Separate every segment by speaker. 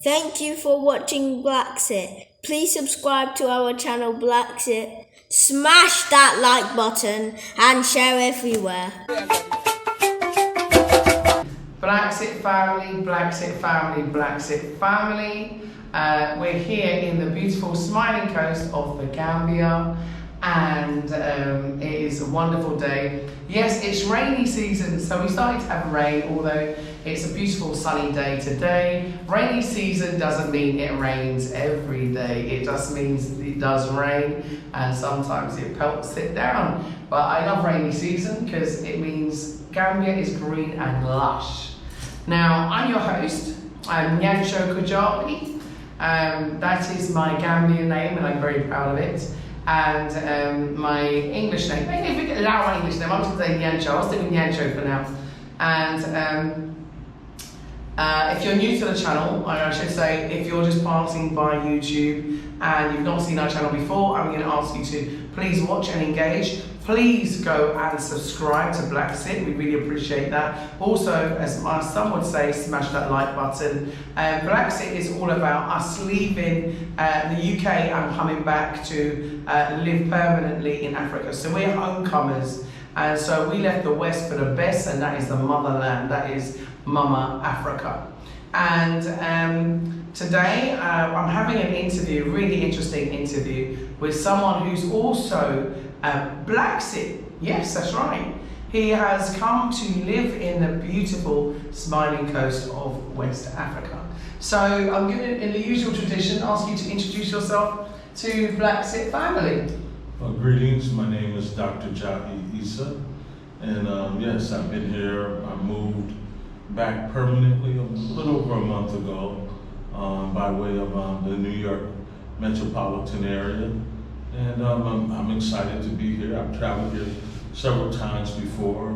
Speaker 1: Thank you for watching BlaXit. Please subscribe to our channel BlaXit, smash that like button and share everywhere.
Speaker 2: BlaXit family, BlaXit family, BlaXit family. We're here in the beautiful smiling coast of the Gambia, and it is a wonderful day. Yes, it's rainy season, so we started to have rain, although it's a beautiful sunny day today. Rainy season doesn't mean it rains every day. It just means it does rain, and sometimes it pelts it down. But I love rainy season because it means Gambia is green and lush. Now, I'm your host, I'm Nyancho Kajabi. That is my Gambian name, and I'm very proud of it. And my English name, maybe if we can allow my English name, I'm just going to say Nyancho. I'll stick with Nyancho for now. And if you're new to the channel, I should say, if you're just passing by YouTube and you've not seen our channel before, I'm going to ask you to please watch and engage. Please go and subscribe to BlaXit. We really appreciate that. Also, as some would say, smash that like button. BlaXit is all about us leaving the UK and coming back to live permanently in Africa. So we're homecomers. And so we left the West for the best, and that is the motherland. That is Mama Africa. And today I'm having an interview, a really interesting interview, with someone who's also BlaXit. Yes, that's right. He has come to live in the beautiful smiling coast of West Africa. So I'm going to, in the usual tradition, ask you to introduce yourself to BlaXit family.
Speaker 3: Greetings, my name is Dr. Jahi Issa, and yes, I've been here. I moved back permanently a little over a month ago by way of the New York metropolitan area, and I'm excited to be here. I've traveled here several times before,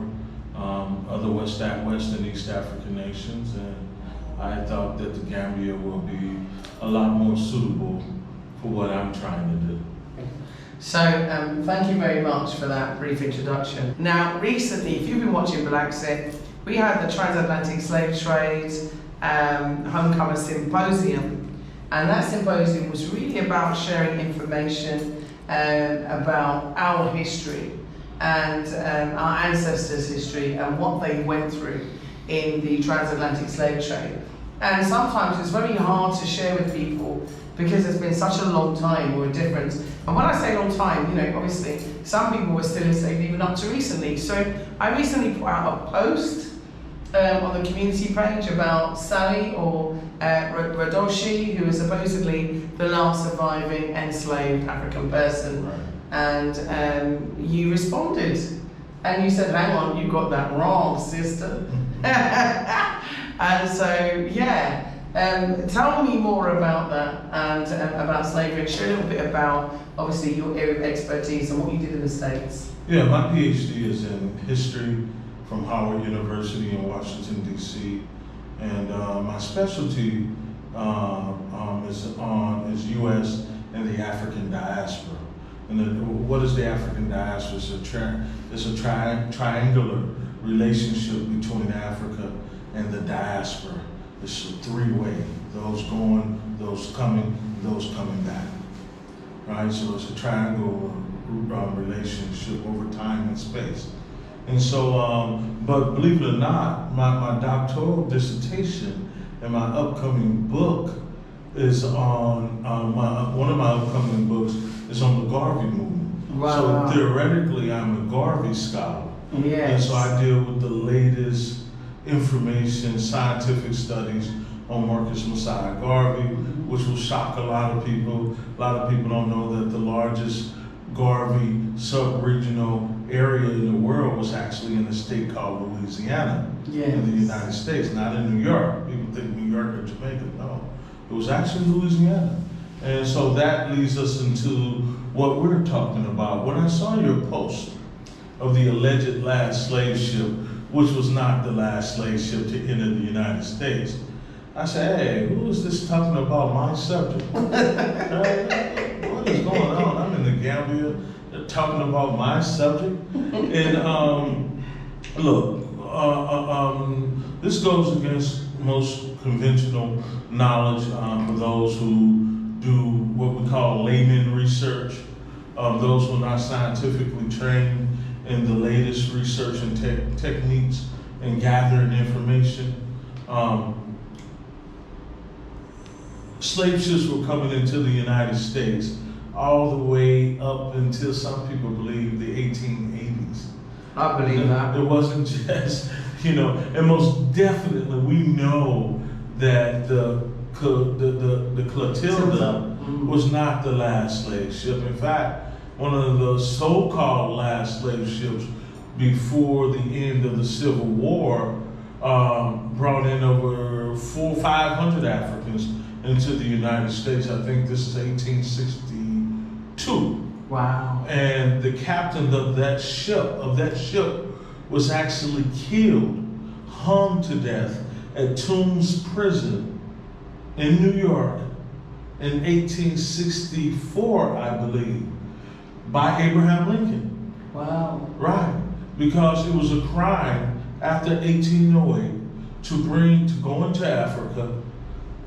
Speaker 3: other West and East African nations, and I thought that the Gambia will be a lot more suitable for what I'm trying to do.
Speaker 2: So, thank you very much for that brief introduction. Now, recently, if you've been watching BlaXit, we had the Transatlantic Slave Trade Homecomer Symposium, and that symposium was really about sharing information about our history and our ancestors' history and what they went through in the transatlantic slave trade. And sometimes it's very hard to share with people because it's been such a long time or a difference. And when I say long time, you know, obviously some people were still enslaved even up to recently. So I recently put out a post on the community page about Sally or Radoshi, who is supposedly the last surviving enslaved African person.
Speaker 3: Right.
Speaker 2: And you responded and you said, hang on, you got that wrong, sister. And so, yeah. Tell me more about that and about slavery, and share a little bit about, obviously, your area of expertise and what you did in the States.
Speaker 3: Yeah, my PhD is in history from Howard University in Washington, D.C., and my specialty is U.S. and the African diaspora. And what is the African diaspora? It's a triangular relationship between Africa and the diaspora. It's a three-way, those going, those coming back, right? So it's a triangle relationship over time and space. And so, but believe it or not, my doctoral dissertation and my upcoming book is on, one of my upcoming books is on the Garvey movement.
Speaker 2: Wow.
Speaker 3: So theoretically, I'm a Garvey scholar.
Speaker 2: Yes.
Speaker 3: And so I deal with the latest information, scientific studies on Marcus Messiah Garvey, which will shock a lot of people. A lot of people don't know that the largest Garvey sub-regional area in the world was actually in a state called Louisiana.
Speaker 2: Yes.
Speaker 3: In the United States, not in New York. People think New York or Jamaica. No, it was actually Louisiana. And so that leads us into what we're talking about. When I saw your post of the alleged last slave ship, which was not the last slave ship to enter the United States, I said, hey, who is this talking about my subject? What is going on? I'm in the Gambia, they're talking about my subject. And look, this goes against most conventional knowledge for those who do what we call layman research, those who are not scientifically trained in the latest research and techniques and gathering information. Slave ships were coming into the United States all the way up until some people believe the 1880s.
Speaker 2: I believe that.
Speaker 3: It wasn't just, and most definitely we know that the Clotilda was not the last slave ship. In fact, one of the so-called last slave ships before the end of the Civil War brought in over 400 or 500 Africans into the United States. I think this is 1862.
Speaker 2: Wow.
Speaker 3: And the captain of that ship was actually killed, hung to death at Tombs Prison in New York in 1864, I believe, by Abraham Lincoln.
Speaker 2: Wow.
Speaker 3: Right. Because it was a crime after 1808 to go into Africa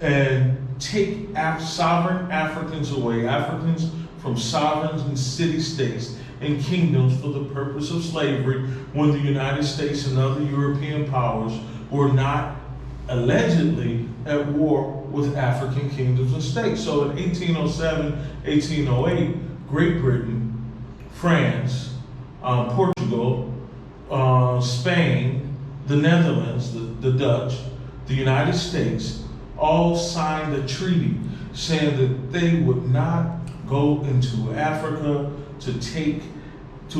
Speaker 3: and take sovereign Africans away, Africans from sovereigns and city-states and kingdoms for the purpose of slavery, when the United States and other European powers were not allegedly at war with African kingdoms and states. So in 1807, 1808, Great Britain, France, Portugal, Spain, the Netherlands, the Dutch, the United States, all signed a treaty saying that they would not go into Africa to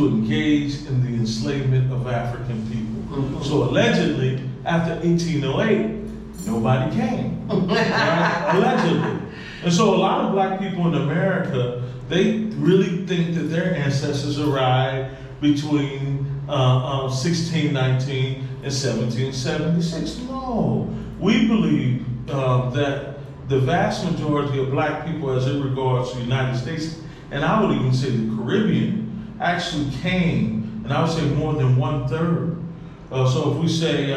Speaker 3: engage in the enslavement of African people. Mm-hmm. So allegedly, after 1808, nobody came, right? Allegedly. And so a lot of black people in America, they really think that their ancestors arrived between 1619 and 1776. No, we believe that the vast majority of black people, as it regards the United States, and I would even say the Caribbean, actually came, and I would say more than 1/3. So if we say,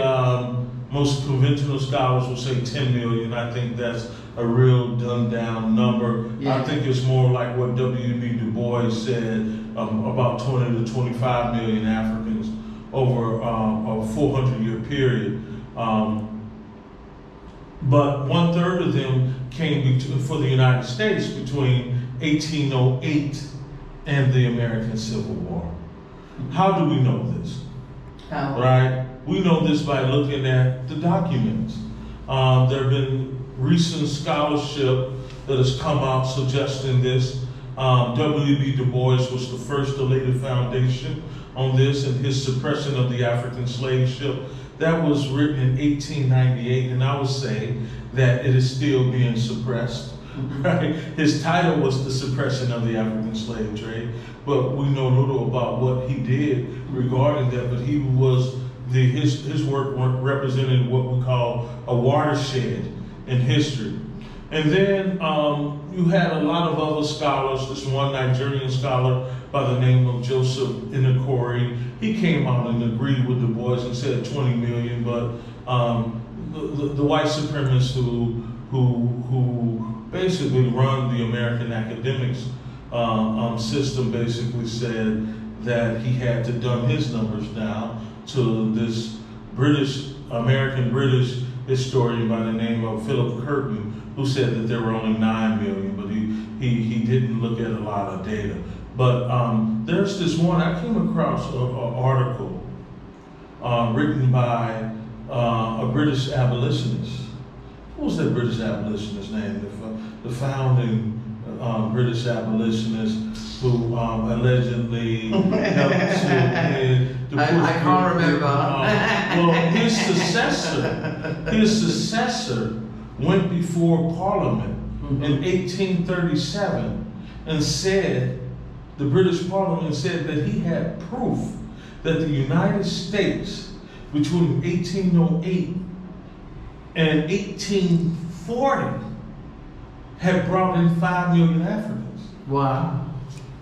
Speaker 3: most conventional scholars will say 10 million, I think that's a real dumbed down number. Yeah. I think it's more like what W.B. Du Bois said, about 20 to 25 million Africans over a 400-year period. But 1/3 of them came for the United States between 1808 and the American Civil War. How do we know this?
Speaker 2: How?
Speaker 3: Right? We know this by looking at the documents. There have been recent scholarship that has come out suggesting this. W.B. Du Bois was the first to lay the foundation on this, and his suppression of the African slave ship. That was written in 1898, and I would say that it is still being suppressed. Right? His title was The Suppression of the African Slave Trade, but we know little about what he did regarding that. But he was his work represented what we call a watershed in history. And then you had a lot of other scholars. This one Nigerian scholar by the name of Joseph Inakori, he came out and agreed with Du Bois and said 20 million. But the white supremacists who basically run the American academics system basically said that he had to dumb his numbers down to this American British historian by the name of Philip Curtin, who said that there were only 9 million, but he didn't look at a lot of data. But there's this one, I came across an article written by a British abolitionist. What was that British abolitionist's name? The founding British abolitionist who allegedly helped to
Speaker 2: I can't remember.
Speaker 3: Well, his successor went before Parliament in 1837 and said, the British Parliament said that he had proof that the United States between 1808 and 1840 had brought in 5 million Africans.
Speaker 2: Wow.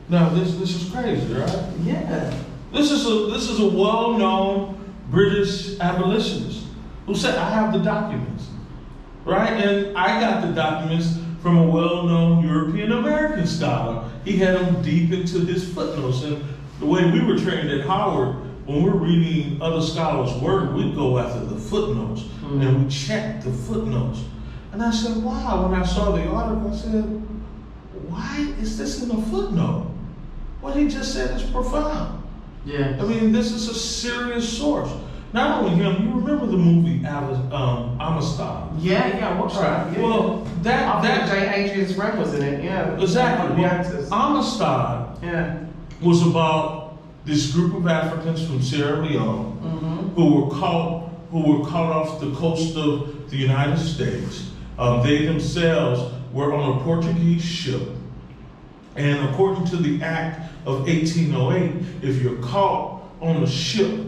Speaker 3: Now this is crazy, right?
Speaker 2: Yeah.
Speaker 3: This is a well-known British abolitionist who said, I have the documents. right? And I got the documents from a well-known European American scholar. He had them deep into his footnotes. And the way we were trained at Howard, when we're reading other scholars' work, we go after the footnotes and we check the footnotes. And I said, wow, when I saw the article, I said, why is this in a footnote? What he just said is profound.
Speaker 2: Yeah.
Speaker 3: I mean, this is a serious source. Not only him, you remember the movie Amistad?
Speaker 2: Yeah, I watched that. Yeah.
Speaker 3: Well, that
Speaker 2: J. Adrian's friend was in it, yeah.
Speaker 3: exactly.
Speaker 2: One of the actors.
Speaker 3: Amistad
Speaker 2: Yeah.
Speaker 3: was about this group of Africans from Sierra Leone who were caught off the coast of the United States. They themselves were on a Portuguese ship, and according to the Act of 1808, if you're caught on a ship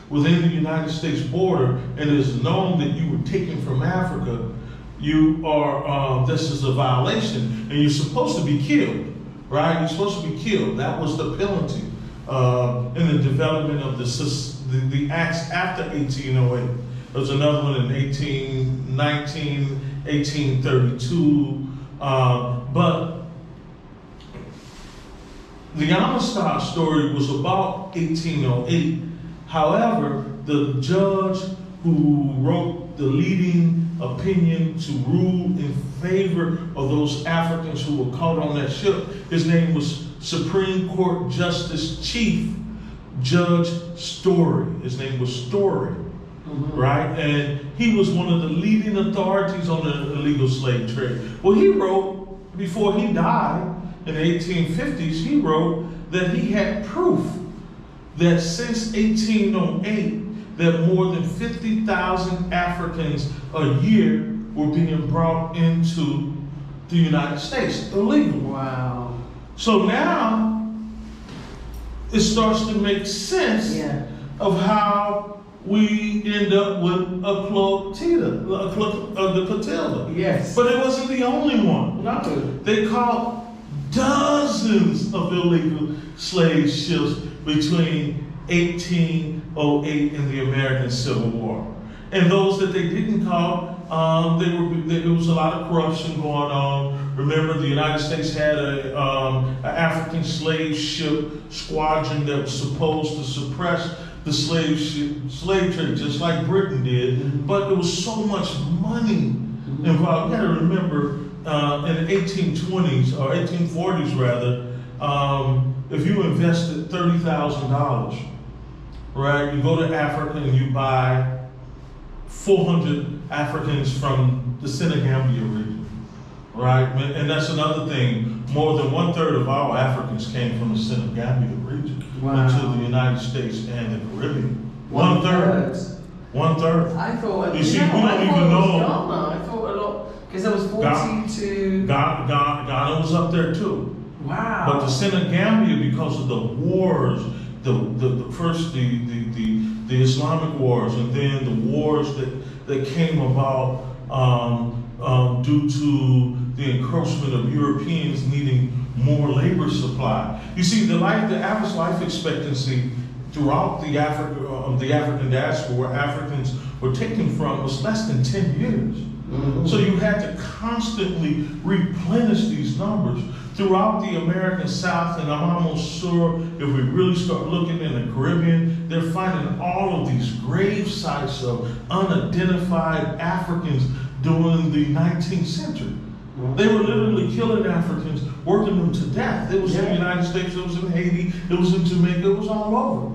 Speaker 3: within the United States border and it is known that you were taken from Africa, you are this is a violation, and you're supposed to be killed, right? You're supposed to be killed. That was the penalty in the development of the acts after 1808. There was another one in 1819, 1832, but the Amistad story was about 1808. However, the judge who wrote the leading opinion to rule in favor of those Africans who were caught on that ship, his name was Supreme Court Justice Chief Judge Story. His name was Story, right? And he was one of the leading authorities on the illegal slave trade. Well, he wrote, before he died in the 1850s, he wrote that he had proof that since 1808, that more than 50,000 Africans a year were being brought into the United States illegally.
Speaker 2: Wow.
Speaker 3: So now it starts to make sense of how we end up with a Clotilda, the Clotilda.
Speaker 2: Yes.
Speaker 3: But it wasn't the only one.
Speaker 2: No.
Speaker 3: They caught dozens of illegal slave ships between 1808 and the American Civil War. And those that they didn't call, there was a lot of corruption going on. Remember, the United States had an African slave ship squadron that was supposed to suppress the slave trade, just like Britain did. But there was so much money involved. You got to remember, in the 1820s, or 1840s rather, if you invested $30,000, right, you go to Africa and you buy 400 Africans from the Senegambia region, right? And that's another thing. More than 1/3 of our Africans came from the Senegambia region into the United States and the Caribbean. 1/3. 1/3.
Speaker 2: I thought.
Speaker 3: You see, we don't even know.
Speaker 2: Ghana. I thought a lot because there was 42.
Speaker 3: Ghana was up there too.
Speaker 2: Wow.
Speaker 3: But the Senegambia, because of the wars, first the Islamic wars, and then the wars that came about due to the encroachment of Europeans needing more labor supply. You see, the average life expectancy throughout the African diaspora, where Africans were taken from, was less than 10 years. So you had to constantly replenish these numbers throughout the American South, and I'm almost sure if we really start looking in the Caribbean, they're finding all of these grave sites of unidentified Africans during the 19th century. They were literally killing Africans, working them to death. It was in the United States, it was in Haiti, it was in Jamaica, it was all over,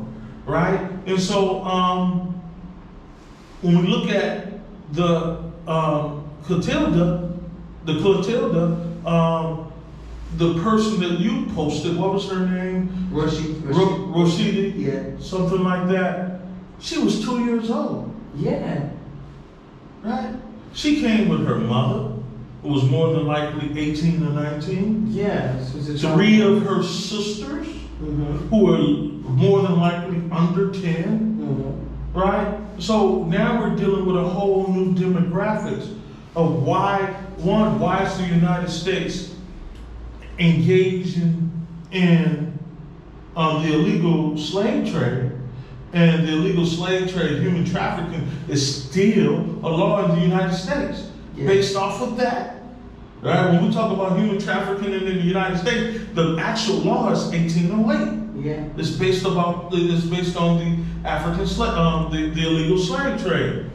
Speaker 3: right? And so when we look at the Clotilda, the person that you posted, what was her name? Rashidi?
Speaker 2: Yeah.
Speaker 3: Something like that. She was 2 years old.
Speaker 2: Yeah.
Speaker 3: Right? She came with her mother, who was more than likely 18 or 19.
Speaker 2: Yeah.
Speaker 3: 3 of her sisters, who were more than likely under 10. Right? So now we're dealing with a whole new demographics of why is the United States engaging in the illegal slave trade, and the illegal slave trade, human trafficking, is still a law in the United States. based off of that. Right? When we talk about human trafficking in the United States, the actual law is 1808.
Speaker 2: Yeah.
Speaker 3: It's based on the African slave, the illegal slave trade.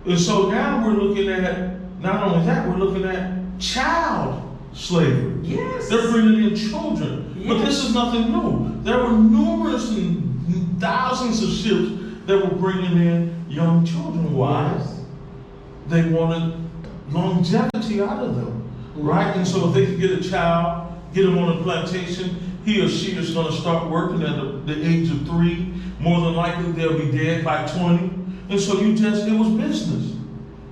Speaker 3: And so now we're looking at, not only that, we're looking at child slavery.
Speaker 2: Yes.
Speaker 3: They're bringing in children.
Speaker 2: Yes.
Speaker 3: But this is nothing new. There were numerous and thousands of ships that were bringing in young children. Why?
Speaker 2: Yes.
Speaker 3: They wanted longevity out of them. Right? And so if they could get a child, get him on a plantation, he or she is going to start working at the age of 3. More than likely, they'll be dead by 20. And so it was business.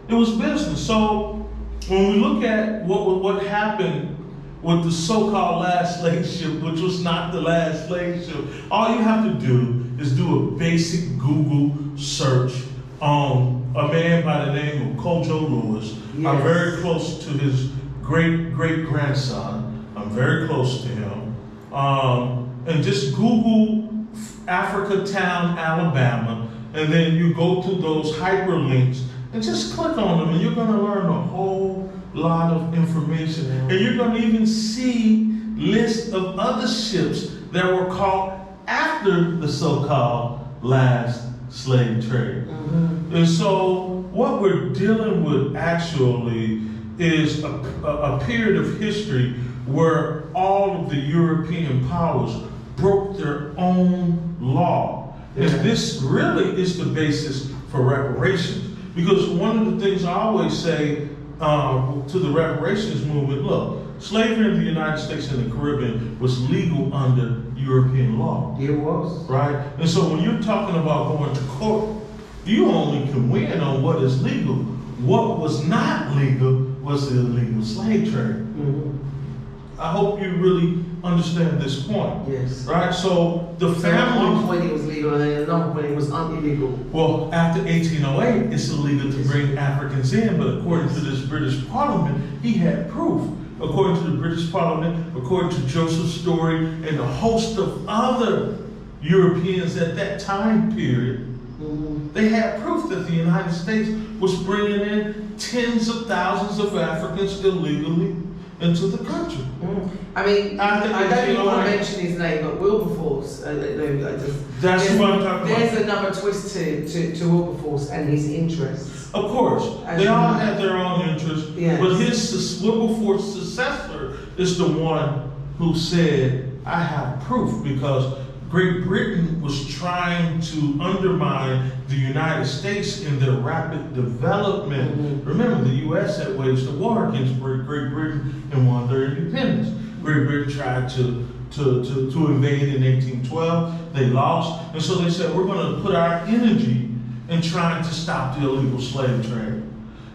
Speaker 3: It was business. So when we look at what happened with the so-called last slave ship, which was not the last slave ship, all you have to do is do a basic Google search on a man by the name of Kojo Lewis.
Speaker 2: Yes.
Speaker 3: I'm very close to his great-great-grandson. I'm very close to him. And just Google Africa Town, Alabama, and then you go to those hyperlinks and just click on them, and you're going to learn a whole lot of information. And you're going to even see lists of other ships that were caught after the so-called last slave trade. And so what we're dealing with actually is a period of history where all of the European powers broke their own law. And this really is the basis for reparations. Because one of the things I always say to the reparations movement, look, slavery in the United States and the Caribbean was legal under European law.
Speaker 2: It was.
Speaker 3: Right? And so when you're talking about going to court, you only can win on what is legal. What was not legal was the illegal slave trade. I hope you really understand this point.
Speaker 2: Yes.
Speaker 3: Right? So the
Speaker 2: So at one
Speaker 3: family.
Speaker 2: point it was legal, and then at another point it was illegal.
Speaker 3: Well, after 1808, it's illegal to bring Africans in, but according to this British Parliament, he had proof. According to the British Parliament, according to Joseph Story, and a host of other Europeans at that time period, they had proof that the United States was bringing in tens of thousands of Africans illegally into the country.
Speaker 2: I mean, I don't even want to
Speaker 3: right.
Speaker 2: mention his name, but Wilberforce.
Speaker 3: That's what I'm talking about.
Speaker 2: There's another twist to Wilberforce and his interests.
Speaker 3: Of course,
Speaker 2: As
Speaker 3: they
Speaker 2: you
Speaker 3: all
Speaker 2: know.
Speaker 3: had their own interests,
Speaker 2: Yes.
Speaker 3: but his Wilberforce's successor is the one who said, I have proof, because Great Britain was trying to undermine the United States in their rapid development. Remember, the U.S. had waged a war against Great Britain and won their independence. Great Britain tried to invade in 1812. They lost. And so they said, we're going to put our energy in trying to stop the illegal slave trade.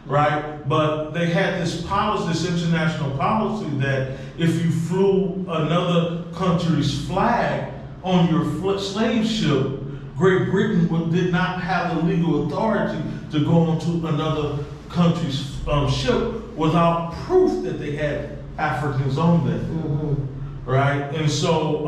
Speaker 3: Right? But they had this policy, this international policy, that if you flew another country's flag on your slave ship, Great Britain did not have the legal authority to go onto another country's ship without proof that they had Africans on them. Right? And so,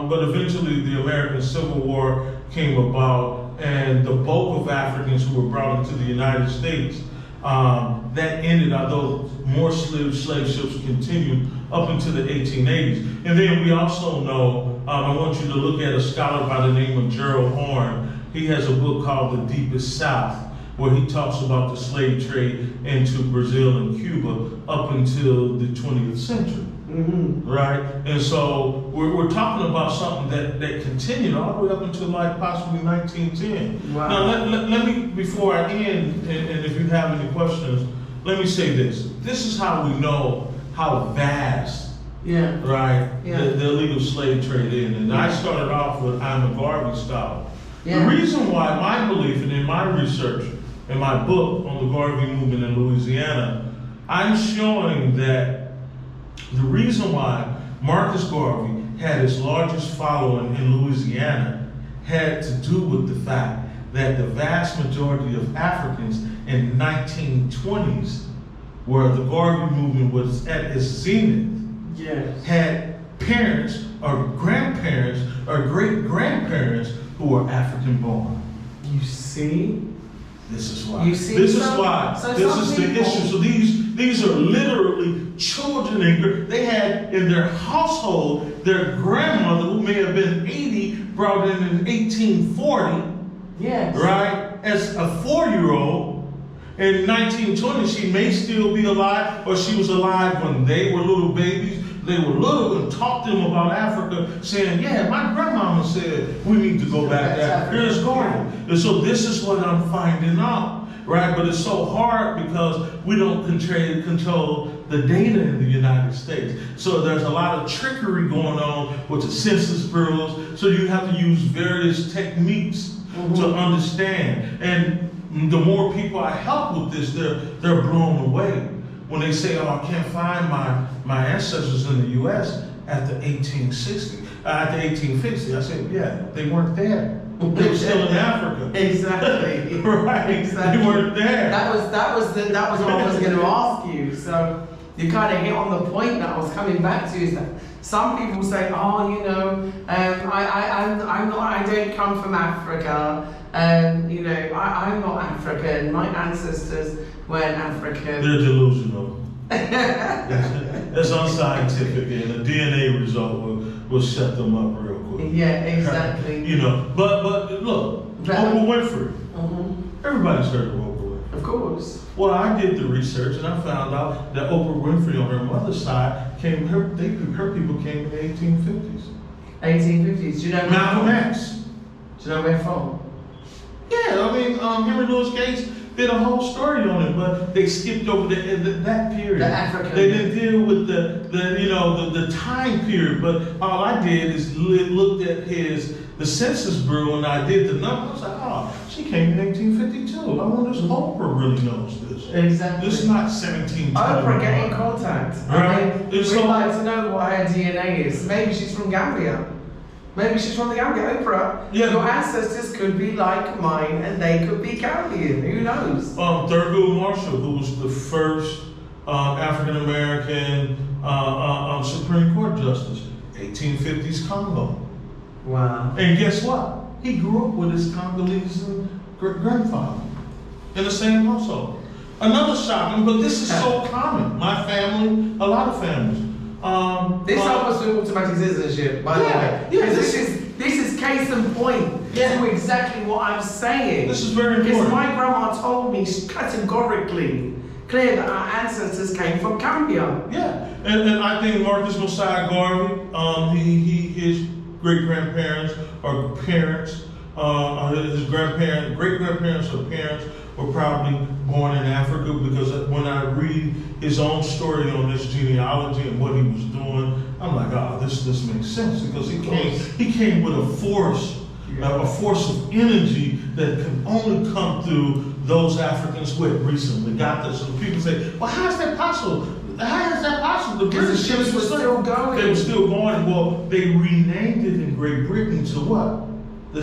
Speaker 3: but eventually the American Civil War came about, and the bulk of Africans who were brought into the United States, that ended, although more slave ships continued up into the 1880s. And then we also know, I want you to look at a scholar by the name of Gerald Horne. He has a book called The Deepest South, where he talks about the slave trade into Brazil and Cuba up until the 20th century. Right? And so we're talking about something that continued all the way up until like possibly 1910.
Speaker 2: Wow.
Speaker 3: Now, let me, before I end, and if you have any questions, let me say this. This is how we know how vast, right, the illegal slave trade is. And I started off with, I'm a Garvey scholar. The reason why my belief, and in my research, in my book on the Garvey movement in Louisiana, I'm showing that the reason why Marcus Garvey had his largest following in Louisiana had to do with the fact that the vast majority of Africans in the 1920s, where the Garvey movement was at its zenith, had parents or grandparents or great-grandparents who were African born.
Speaker 2: You see?
Speaker 3: This is why.
Speaker 2: You see,
Speaker 3: this is
Speaker 2: some-
Speaker 3: why.
Speaker 2: so
Speaker 3: This
Speaker 2: some
Speaker 3: is
Speaker 2: people-
Speaker 3: the issue. So These are literally children. They had in their household their grandmother, who may have been 80, brought in 1840.
Speaker 2: Yes.
Speaker 3: Right? As a 4-year-old. In 1920, she may still be alive, or she was alive when they were little babies. They were little and taught them about Africa, saying, yeah, my grandmama said we need to go back there. Here's Gordon. And so this is what I'm finding out, right? But it's so hard because we don't control the data in the United States. So there's a lot of trickery going on with the census bureaus. So you have to use various techniques to understand. And the more people I help with this, they're blown away when they say, oh, I can't find my ancestors in the U.S. at the 1860, at the 1850s. I said, yeah, they weren't there. They were still in Africa.
Speaker 2: Exactly.
Speaker 3: Right.
Speaker 2: Exactly.
Speaker 3: They weren't there.
Speaker 2: That was what I was going to ask you. So you kind of hit on the point that I was coming back to, is that some people say, oh, you know, I don't come from Africa. You know, I'm not African. My ancestors weren't African.
Speaker 3: They're delusional. That's unscientific, and the DNA result will shut them up real quick.
Speaker 2: Yeah, exactly.
Speaker 3: You know, but look, Oprah Winfrey. Everybody's heard of Oprah Winfrey.
Speaker 2: Of course.
Speaker 3: Well, I did the research and I found out that Oprah Winfrey on her mother's side her people came in the 1850s.
Speaker 2: 1850s. Do you know
Speaker 3: Malcolm X.
Speaker 2: Do you know where from?
Speaker 3: Yeah, I mean, Henry Louis Gates did a whole story on it, but they skipped over that period.
Speaker 2: The African.
Speaker 3: They didn't deal with the time period. But all I did is looked at the Census Bureau, and I did the numbers. I was like, oh, she came in 1852. I wonder if Oprah really knows this.
Speaker 2: Exactly.
Speaker 3: This is not 1720.
Speaker 2: Oprah, get in contact.
Speaker 3: Right.
Speaker 2: I mean, we'd like to know what her DNA is. Maybe she's from Gambia. Maybe she's from the Gambia. Oprah, your ancestors could be like mine, and they could be Gambian. Who knows?
Speaker 3: Thurgood Marshall, who was the first African American Supreme Court justice, 1850s Congo.
Speaker 2: Wow.
Speaker 3: And guess what? He grew up with his Congolese grandfather in the same household. Another shocking, but this is so common. My family, a lot of families.
Speaker 2: This helps us with automatic citizenship, by the way.
Speaker 3: Yeah,
Speaker 2: this is case in point to exactly what I'm saying.
Speaker 3: This is very important.
Speaker 2: Because my grandma told me categorically, clear, that our ancestors came from Gambia.
Speaker 3: Yeah, and I think Marcus Mosiah Garvey, his great-grandparents or parents, his great-grandparents or parents were probably born in Africa, because when I read his own story on this genealogy and what he was doing, I'm like, this makes sense, because he came with a force of energy that can only come through those Africans who had recently got this. So people say, well, how is that possible? How is that possible? The British ships were still going. They were still going. Well, they renamed it in Great Britain to what? The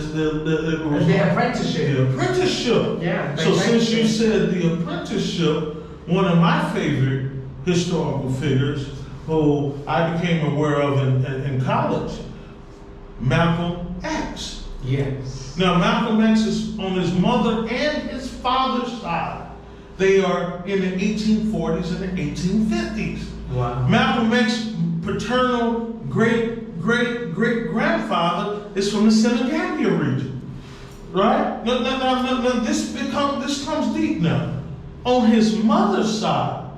Speaker 2: apprenticeship.
Speaker 3: The apprenticeship.
Speaker 2: Yeah.
Speaker 3: So since you said the apprenticeship, one of my favorite historical figures who I became aware of in college, Malcolm X.
Speaker 2: Yes.
Speaker 3: Now Malcolm X is on his mother and his father's side. They are in the 1840s and the 1850s. Wow. Malcolm X paternal great-grandfather is from the Senegambia region, right? Now this comes deep now. On his mother's side,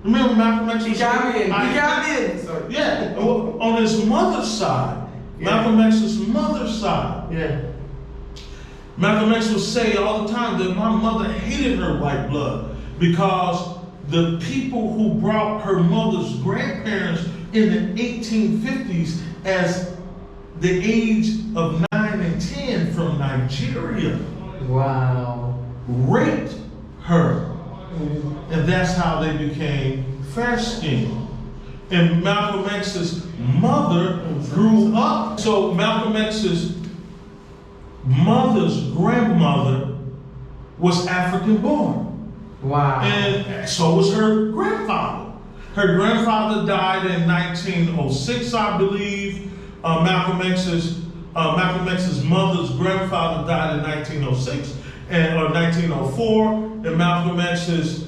Speaker 3: remember Malcolm X was
Speaker 2: Gambian. Sorry.
Speaker 3: Yeah, on his mother's side, Malcolm X's mother's side.
Speaker 2: Yeah.
Speaker 3: Malcolm X would say all the time that my mother hated her white blood because the people who brought her mother's grandparents in the 1850s as the age of 9 and 10 from Nigeria.
Speaker 2: Wow.
Speaker 3: Raped her. And that's how they became fair-skinned. And Malcolm X's mother grew up. So Malcolm X's mother's grandmother was African-born.
Speaker 2: Wow.
Speaker 3: And so was her grandfather. Her grandfather died in 1906, I believe. Malcolm X's mother's grandfather died in 1906 or 1904, and Malcolm X's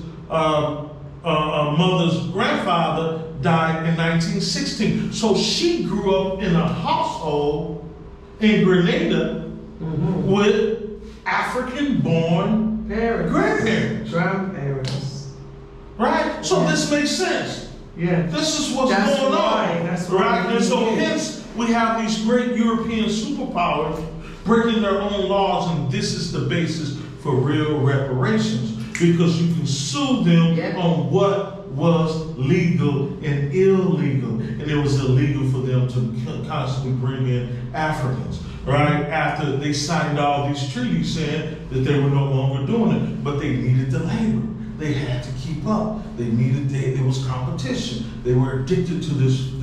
Speaker 3: mother's grandfather died in 1916. So she grew up in a household in Grenada with African-born grandparents.
Speaker 2: Grandparents.
Speaker 3: Right? So this makes sense.
Speaker 2: Yeah.
Speaker 3: This is what's
Speaker 2: That's
Speaker 3: going
Speaker 2: right.
Speaker 3: on.
Speaker 2: That's
Speaker 3: right?
Speaker 2: right.
Speaker 3: And so hence we have these great European superpowers breaking their own laws, and this is the basis for real reparations. Because you can sue them on what was legal and illegal. And it was illegal for them to constantly bring in Africans, right? After they signed all these treaties saying that they were no longer doing it, but they needed the labor. They had to keep up. There was competition. They were addicted to this.
Speaker 2: Of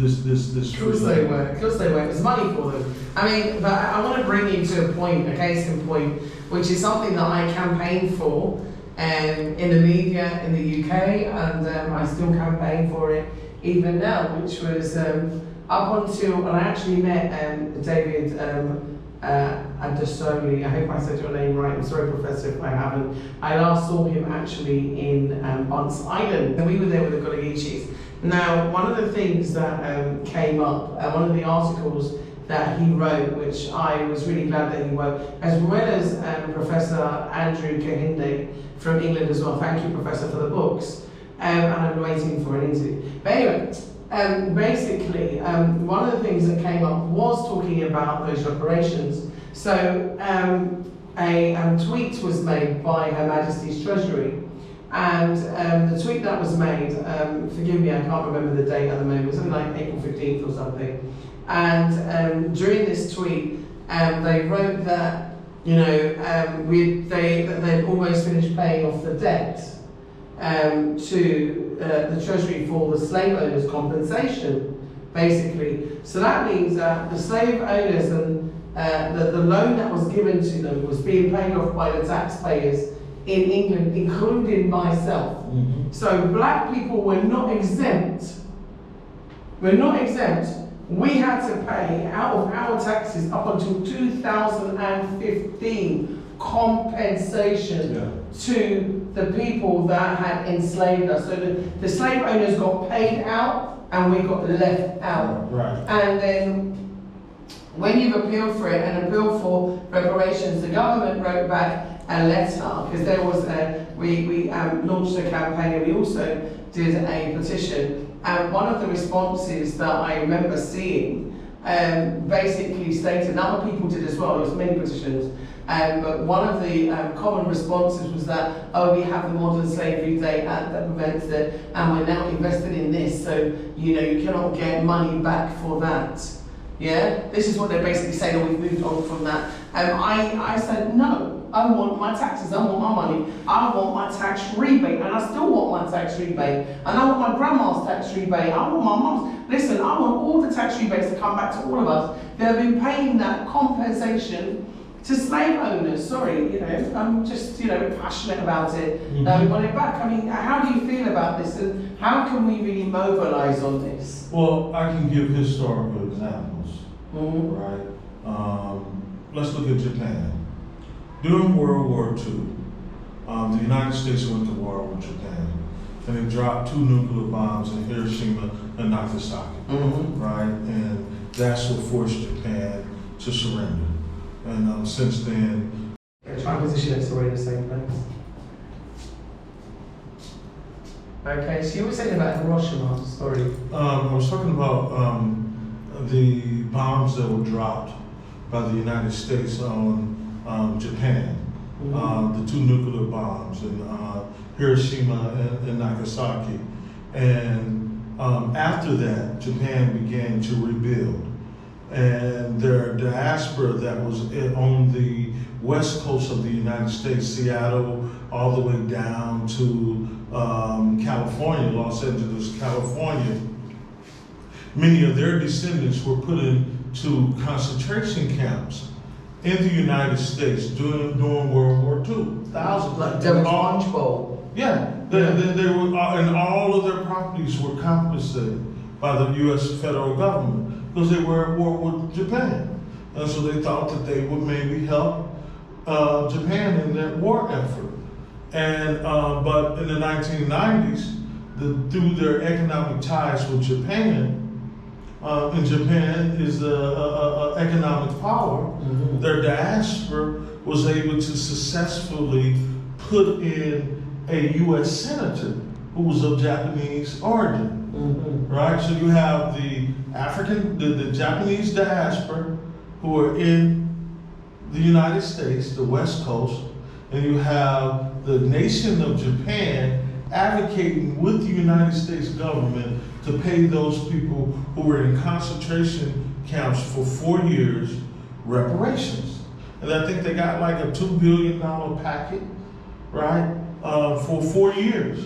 Speaker 2: course they were. Of course they were. It was money for them. I mean, but I want to bring you to a point, a case in point, which is something that I campaigned for in the media in the UK, and I still campaign for it even now, which was up until, and I actually met David Adesoli. I hope I said your name right. I'm sorry, Professor, if I haven't. I last saw him actually in Bunce Island, and we were there with the Gulagichis. Now, one of the things that came up, one of the articles that he wrote, which I was really glad that he wrote, as well as Professor Andrew Kahinde from England as well. Thank you, Professor, for the books. And I'm waiting for an interview. But anyway, basically, one of the things that came up was talking about those reparations. So a tweet was made by Her Majesty's Treasury, and the tweet that was made, forgive me, I can't remember the date at the moment, something like April 15th or something. And during this tweet, they wrote that, you know, they'd almost finished paying off the debt to the Treasury for the slave owners' compensation, basically. So that means that the slave owners and the loan that was given to them was being paid off by the taxpayers in England, including myself. So black people were not exempt. We're not exempt. We had to pay out of our taxes up until 2015 compensation to the people that had enslaved us. So the slave owners got paid out and we got left out.
Speaker 3: Right.
Speaker 2: And then when you've appealed for it and appealed for reparations, the government wrote back a letter, because there was we launched a campaign, and we also did a petition. And one of the responses that I remember seeing basically stated, and other people did as well, there was many petitions, but one of the common responses was that, oh, we have the modern slavery date that prevents it, and we're now invested in this, so you know you cannot get money back for that. Yeah, this is what they're basically saying, oh, we've moved on from that. I said, no, I want my taxes, I want my money, I want my tax rebate, and I still want my tax rebate, and I want my grandma's tax rebate, I want my mum's. Listen, I want all the tax rebates to come back to all of us that have been paying that compensation to slave owners. Sorry, you know, I'm just, you know, passionate about it. We want it back. I mean, how do you feel about this, and how can we really mobilize on this?
Speaker 3: Well, I can give historical examples. Right? Let's look at Japan. During World War II, the United States went to war with Japan, and they dropped 2 nuclear bombs in Hiroshima and Nagasaki, right? And that's what forced Japan to surrender. And since then...
Speaker 2: Try and position it so we're in the same place. Okay, so you were saying about Hiroshima, sorry.
Speaker 3: I was talking about the bombs that were dropped by the United States on Japan. The 2 nuclear bombs in Hiroshima and Nagasaki. And after that, Japan began to rebuild. And their diaspora that was on the west coast of the United States, Seattle, all the way down to California, Los Angeles, California, many of their descendants were put into concentration camps in the United States during World War II. Thousands.
Speaker 2: Like Devil's Punch Bowl.
Speaker 3: Yeah, they were, and all of their properties were confiscated by the U.S. federal government because they were at war with Japan. And so they thought that they would maybe help Japan in that war effort. And but in the 1990s, through their economic ties with Japan. And Japan is a economic power.
Speaker 2: Mm-hmm.
Speaker 3: Their diaspora was able to successfully put in a U.S. senator who was of Japanese origin.
Speaker 2: Mm-hmm.
Speaker 3: Right? So you have the Japanese diaspora who are in the United States, the West Coast, and you have the nation of Japan advocating with the United States government to pay those people who were in concentration camps for 4 years reparations. And I think they got like a $2 billion packet, right, for 4 years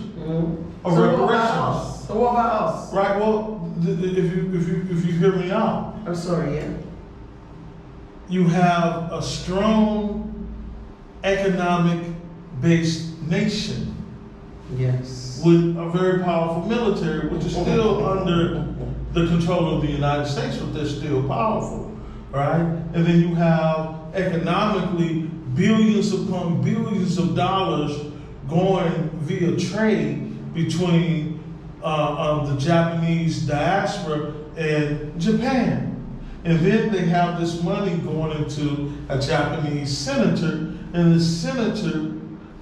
Speaker 3: of reparations.
Speaker 2: So what about us?
Speaker 3: Right. Well, if you hear me out,
Speaker 2: I'm sorry. Yeah.
Speaker 3: you have a strong economic-based nation
Speaker 2: Yes.
Speaker 3: with a very powerful military, which is still under the control of the United States, but they're still powerful, right? And then you have economically billions upon billions of dollars going via trade between the Japanese diaspora and Japan. And then they have this money going into a Japanese senator, and the senator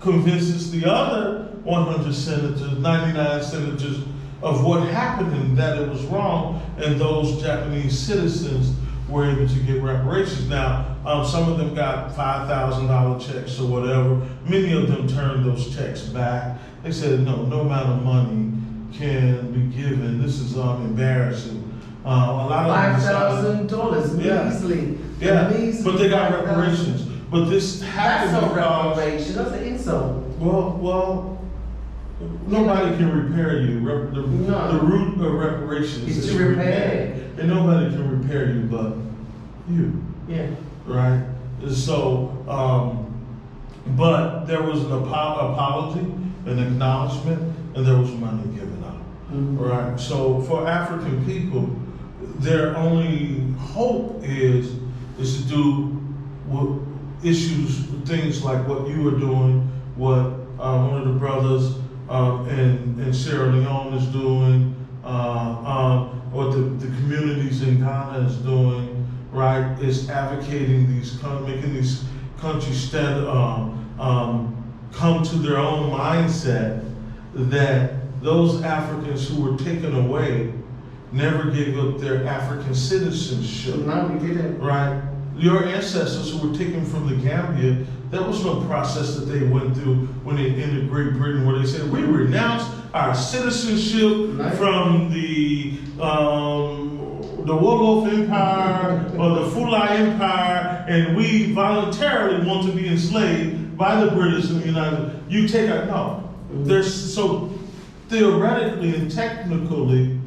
Speaker 3: convinces the other 100 senators, 99 senators, of what happened and that it was wrong, and those Japanese citizens were able to get reparations. Now, some of them got $5,000 checks or whatever. Many of them turned those checks back. They said, no amount of money can be given. This is embarrassing. A lot of
Speaker 2: $5,000 measly.
Speaker 3: Yeah,
Speaker 2: Measly
Speaker 3: but they got
Speaker 2: 5,000.
Speaker 3: reparations. But this happened
Speaker 2: That's not
Speaker 3: because,
Speaker 2: reparation. That's an insult.
Speaker 3: well, nobody can repair you. The root of reparations
Speaker 2: Is to repair.
Speaker 3: And nobody can repair you but you.
Speaker 2: Yeah.
Speaker 3: Right? So, but there was an apology, an acknowledgement, and there was money given out.
Speaker 2: Mm-hmm.
Speaker 3: Right? So for African people, their only hope is to do things like what you are doing, what one of the brothers in Sierra Leone is doing, what the communities in Ghana is doing, right? Is advocating making these countries come to their own mindset that those Africans who were taken away never gave up their African citizenship.
Speaker 2: No, we didn't.
Speaker 3: Right? Your ancestors who were taken from the Gambia, there was no process that they went through when they entered Great Britain where they said, we renounce our citizenship from the Wolof Empire or the Fulai Empire, and we voluntarily want to be enslaved by the British and the United States. You take out, no. So theoretically and technically,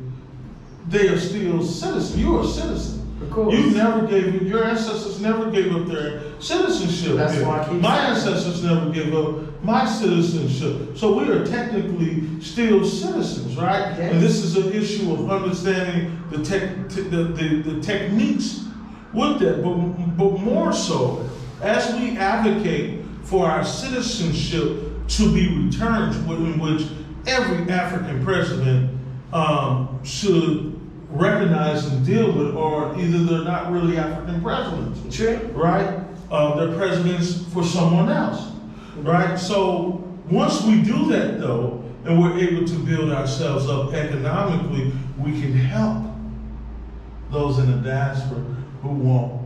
Speaker 3: they are still citizens. You are a citizen.
Speaker 2: Of course.
Speaker 3: Your ancestors never gave up their citizenship.
Speaker 2: That's why I keep
Speaker 3: my
Speaker 2: saying
Speaker 3: ancestors never gave up my citizenship. So we are technically still citizens, right?
Speaker 2: Yes.
Speaker 3: And this is an issue of understanding the techniques with that. But more so, as we advocate for our citizenship to be returned, in which every African president should recognize and deal with, or either they're not really African presidents.
Speaker 2: True.
Speaker 3: Right? They're presidents for someone else. Right? So once we do that though, and we're able to build ourselves up economically, we can help those in the diaspora who want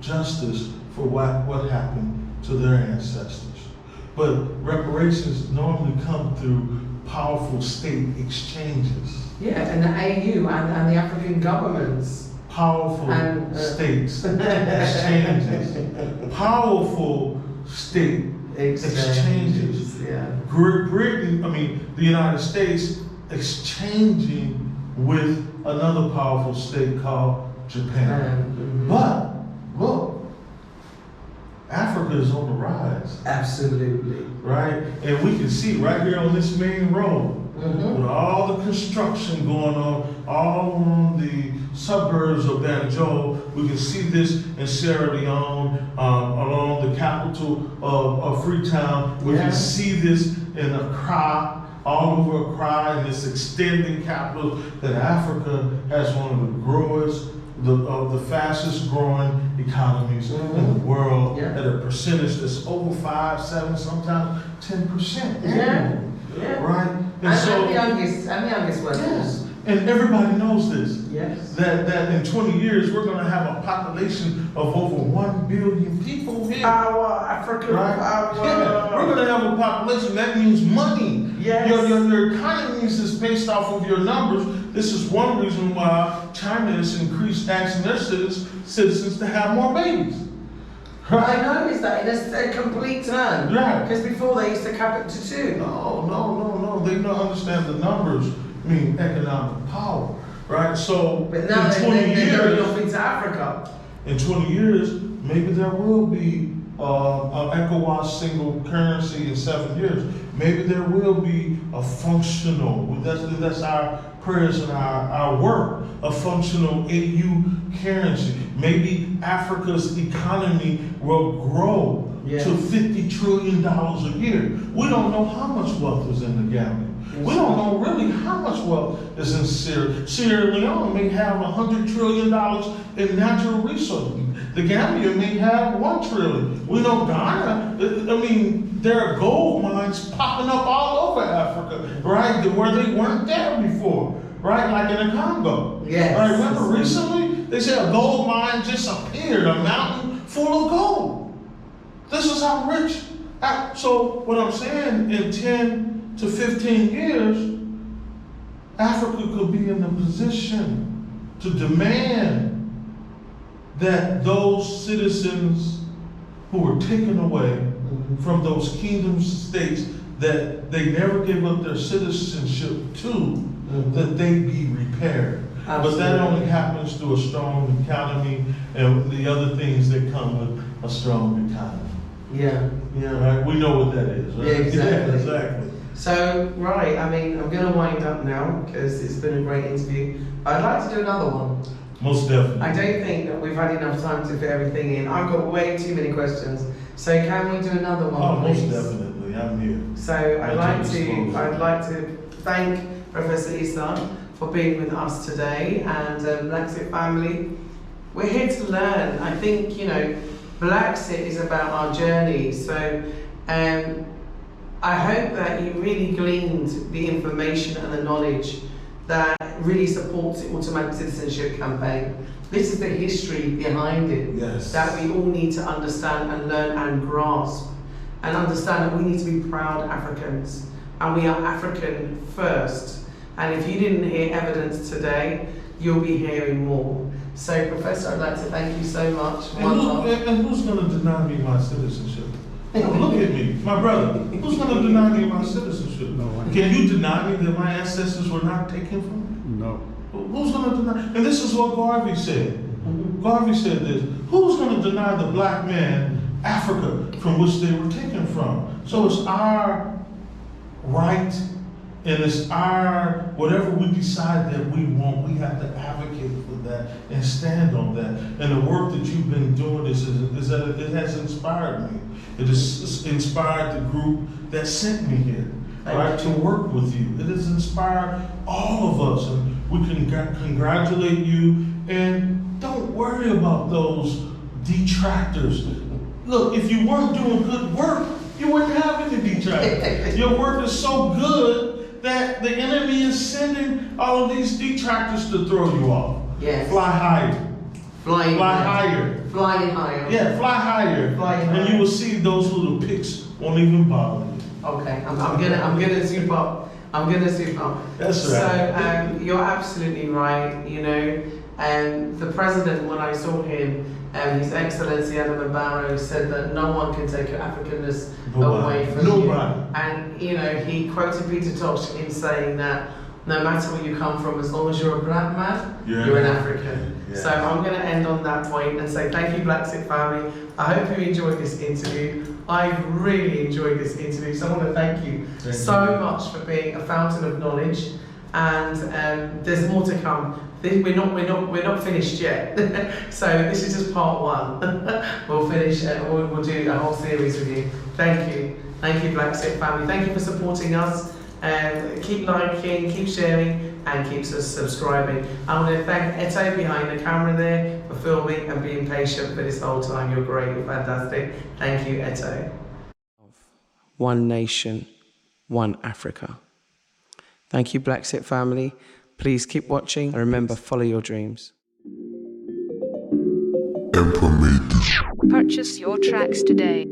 Speaker 3: justice for what happened to their ancestors. But reparations normally come through powerful state exchanges.
Speaker 2: Yeah, and the AU and the African governments.
Speaker 3: Powerful states exchanges. Powerful state exchanges.
Speaker 2: Yeah.
Speaker 3: Great Britain, the United States exchanging with another powerful state called Japan. But look, Africa is on the rise.
Speaker 2: Absolutely.
Speaker 3: Right? And we can see right here on this main road, with all the construction going on, all along the suburbs of Banjul, we can see this in Sierra Leone, along the capital of Freetown. We can see this in Accra, all over cry and it's extending capital that Africa has one of the growers, the fastest growing economies in the world at a percentage that's over 5, 7, sometimes 10%.
Speaker 2: Yeah.
Speaker 3: Right?
Speaker 2: And the youngest workforce.
Speaker 3: Yes. And everybody knows this.
Speaker 2: Yes.
Speaker 3: That in 20 years we're going to have a population of over 1 billion people here.
Speaker 2: Power, African power.
Speaker 3: Yeah. We're going to have a population. That means money.
Speaker 2: Yes.
Speaker 3: Your economies is based off of your numbers. This is one reason why China has increased asking their citizens to have more babies.
Speaker 2: I noticed that in a complete turn.
Speaker 3: Right.
Speaker 2: Because before they used to cap it to 2.
Speaker 3: No. They don't understand the numbers mean economic power, right? So
Speaker 2: But now
Speaker 3: in 20
Speaker 2: they're going
Speaker 3: years,
Speaker 2: off into Africa.
Speaker 3: in 20 years, maybe there will be an ECOWAS single currency in 7 years. Maybe there will be a functional, that's our prayers and our work, a functional AU currency. Maybe Africa's economy will grow to $50 trillion a year. We don't know how much wealth is in the Gambia. We don't know really how much wealth is in Syria. Sierra Leone may have $100 trillion in natural resources. The Gambia may have $1 trillion. We know Ghana, there are gold mines popping up all over Africa, right? Where they weren't there before, right? Like in the Congo.
Speaker 2: Yes.
Speaker 3: Right? Remember recently, they said a gold mine just appeared, a mountain full of gold. This is how rich. So what I'm saying, in 10 to 15 years, Africa could be in a position to demand that those citizens who were taken away from those kingdom states that they never gave up their citizenship to, that they be repaired. Absolutely. But that only happens through a strong economy and the other things that come with a strong economy.
Speaker 2: Yeah.
Speaker 3: Right? We know what that is, right?
Speaker 2: Yeah, exactly.
Speaker 3: Exactly.
Speaker 2: So, right, I'm going to wind up now because it's been a great interview. I'd like to do another one.
Speaker 3: Most definitely.
Speaker 2: I don't think that we've had enough time to fit everything in. I've got way too many questions. So can we do another one, please?
Speaker 3: Most definitely. I'm here.
Speaker 2: So I'd like to thank Professor Issa for being with us today, and BlaXit family. We're here to learn. I think, BlaXit is about our journey. So I hope that you really gleaned the information and the knowledge that really supports the Automatic Citizenship Campaign. This is the history behind it that we all need to understand and learn and grasp, and understand that we need to be proud Africans, and we are African first. And if you didn't hear evidence today, you'll be hearing more. So, Professor, I'd like to thank you so much.
Speaker 3: And who's going to deny me my citizenship? Look at me, my brother. Who's going to deny me my citizenship?
Speaker 4: No one.
Speaker 3: Can you deny me that my ancestors were not taken from me?
Speaker 4: No.
Speaker 3: Who's going to deny? And this is what Garvey said. Garvey said this. Who's going to deny the black man Africa from which they were taken from? So it's our right, and it's our, whatever we decide that we want, we have to advocate for that and stand on that. And the work that you've been doing is that it has inspired me. It has inspired the group that sent me here, right, to work with you. It has inspired all of us, and we can congratulate you. And don't worry about those detractors. Look, if you weren't doing good work, you wouldn't have any detractors. Your work is so good that the enemy is sending all of these detractors to throw you off.
Speaker 2: Yes.
Speaker 3: Fly higher. Fly higher.
Speaker 2: Flying higher.
Speaker 3: Yeah, fly higher. And you will see those little picks won't even bother you.
Speaker 2: Okay, I'm gonna zoom up.
Speaker 3: That's right.
Speaker 2: So you're absolutely right. The president, when I saw him, His Excellency Adam Barrow, said that no one can take your Africanness away from you. And he quoted Peter Tosh in saying that no matter where you come from, as long as you're a black man, you're an African. Yeah. So I'm going to end on that point and say thank you, BlaXit family. I hope you enjoyed this interview. I've really enjoyed this interview, so I want to thank you so much for being a fountain of knowledge. And there's more to come. We're not finished yet. So this is just part one. We'll finish. We'll do a whole series with you. Thank you, BlaXit family. Thank you for supporting us. Keep liking, keep sharing, and keep subscribing. I want to thank Eto behind the camera there for filming and being patient for this whole time. You're great, you're fantastic. Thank you, Eto. One nation, one Africa. Thank you, BlaXit family. Please keep watching and remember, follow your dreams.
Speaker 4: Purchase your tracks today.